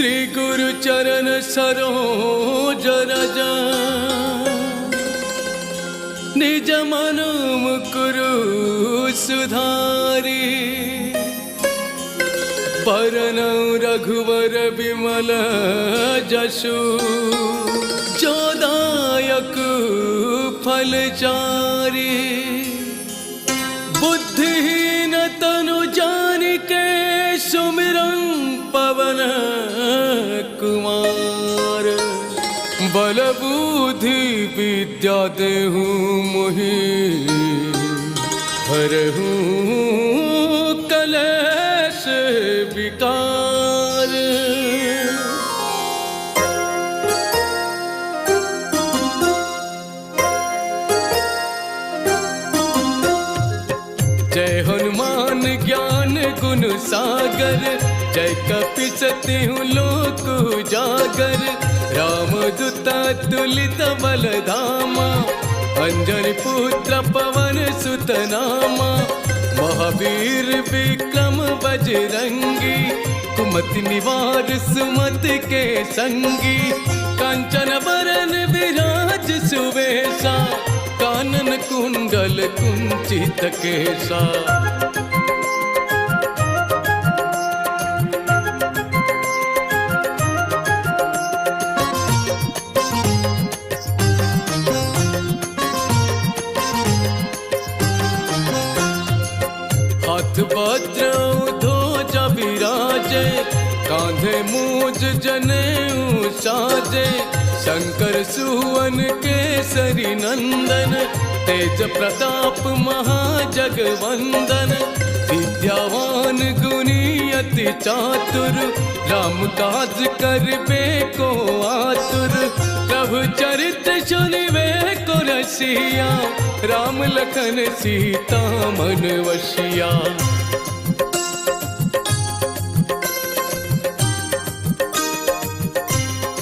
श्री गुरु चरण सरोज रज निज मन मुकुरु सुधारी बरनौ रघुवर विमल जसु जोदायक फल चारी बुद्धिहीन तनु जानिके सुमिरं पवन कुमार बल बुद्धि विद्या देहु मोहि हरहु कलेश विकार। जय हनुमान ज्ञान गुण सागर जय कपीसति हूँ लोक उजागर रामदूत तुलित बल धामा अंजनी पुत्र पवन सुत नामा महावीर विक्रम बजरंगी कुमति निवार सुमति के संगी कंचन बरन विराज सुवेशा कानन कुंडल कुंचित केसा। हाथ वज्र ध्वजा विराजे कांधे मूज जनेऊ साजे शंकर सुवन केसरी नंदन तेज प्रताप महाजगवंदन विद्यावान गुणी अति चातुर राम काज करबे को आतुर प्रभु चरित्र सुनिबे को रसिया राम लखन सीता मन वसिया।